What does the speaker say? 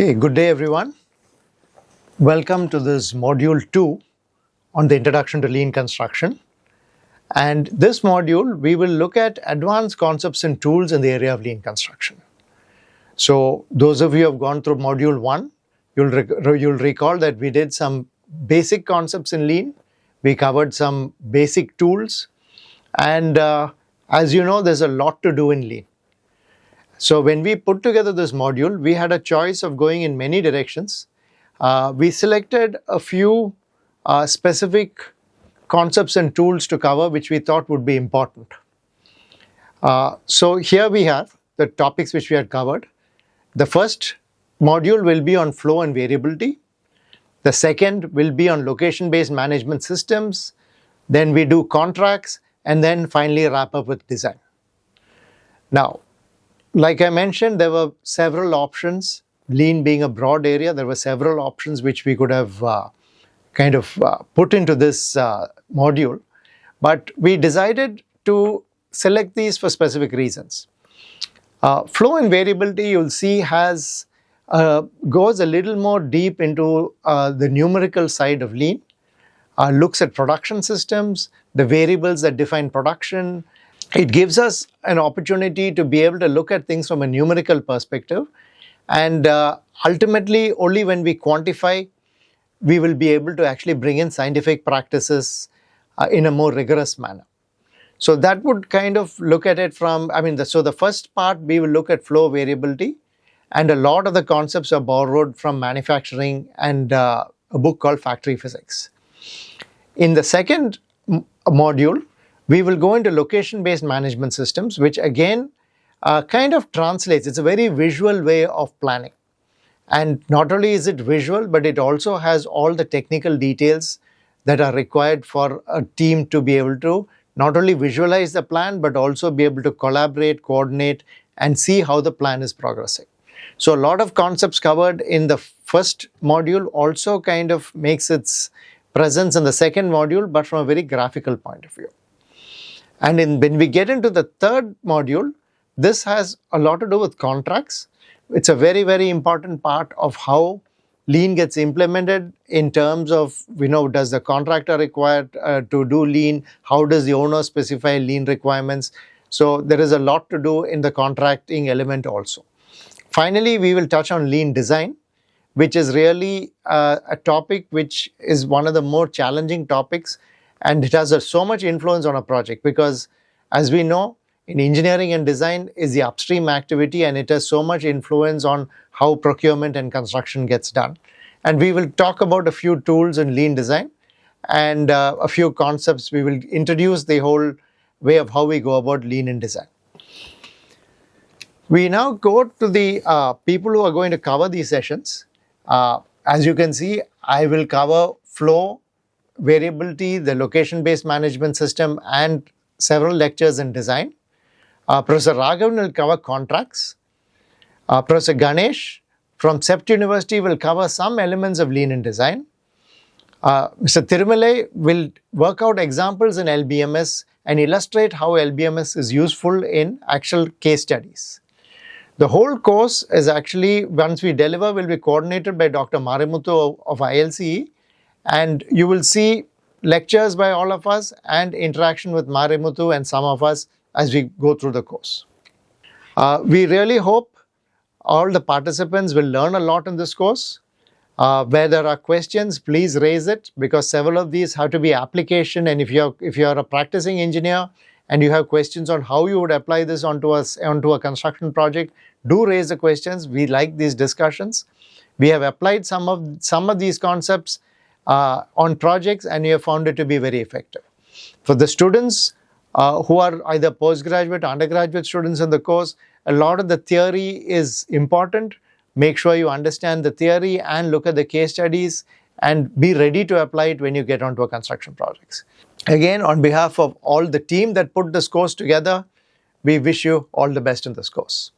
Okay, good day everyone. Welcome to this module 2 on the introduction to lean construction. And this module, we will look at advanced concepts and tools in the area of lean construction. So those of you who have gone through module 1, you'll recall that we did some basic concepts in lean. We covered some basic tools. And as you know, there's a lot to do in lean. So when we put together this module, we had a choice of going in many directions. We selected a few specific concepts and tools to cover which we thought would be important. So here we have the topics which we had covered. The first module will be on flow and variability. The second will be on location-based management systems. Then we do contracts and then finally wrap up with design. Now, like I mentioned, there were several options. Lean being a broad area, there were several options which we could have put into this module. But we decided to select these for specific reasons. Flow and variability, you'll see, goes a little more deep into the numerical side of lean. Looks at production systems, the variables that define production. It gives us an opportunity to be able to look at things from a numerical perspective, and ultimately only when we quantify, we will be able to actually bring in scientific practices in a more rigorous manner. So that would kind of look at it from, so the first part we will look at flow variability, and a lot of the concepts are borrowed from manufacturing and a book called Factory Physics. In the second module, we will go into location-based management systems, which again kind of translates. It's a very visual way of planning. And not only is it visual, but it also has all the technical details that are required for a team to be able to not only visualize the plan, but also be able to collaborate, coordinate, and see how the plan is progressing. So a lot of concepts covered in the first module also kind of makes its presence in the second module, but from a very graphical point of view. And when we get into the third module, this has a lot to do with contracts. It's a very, very important part of how lean gets implemented in terms of, does the contractor require to do lean? How does the owner specify lean requirements? So there is a lot to do in the contracting element also. Finally, we will touch on lean design, which is really a topic which is one of the more challenging topics. And it has so much influence on a project because, as we know, in engineering and design is the upstream activity, and it has so much influence on how procurement and construction gets done. And we will talk about a few tools in lean design and a few concepts. We will introduce the whole way of how we go about lean in design. We now go to the people who are going to cover these sessions. As you can see, I will cover flow, variability, the location-based management system, and several lectures in design. Professor Raghavan will cover contracts. Professor Ganesh from CEPT University will cover some elements of lean in design. Mr. Thirumalai will work out examples in LBMS and illustrate how LBMS is useful in actual case studies. The whole course is actually, once we deliver, will be coordinated by Dr. Marimuthu of ILCE. And you will see lectures by all of us and interaction with Marimuthu and some of us as we go through the course. We really hope all the participants will learn a lot in this course. Where there are questions, please raise it, because several of these have to be application. And if you're a practicing engineer and you have questions on how you would apply this onto a construction project, do raise the questions. We like these discussions. We have applied some of these concepts on projects, and we have found it to be very effective. For the students who are either postgraduate or undergraduate students in the course, a lot of the theory is important. Make sure you understand the theory and look at the case studies and be ready to apply it when you get onto a construction projects. Again, on behalf of all the team that put this course together, we wish you all the best in this course.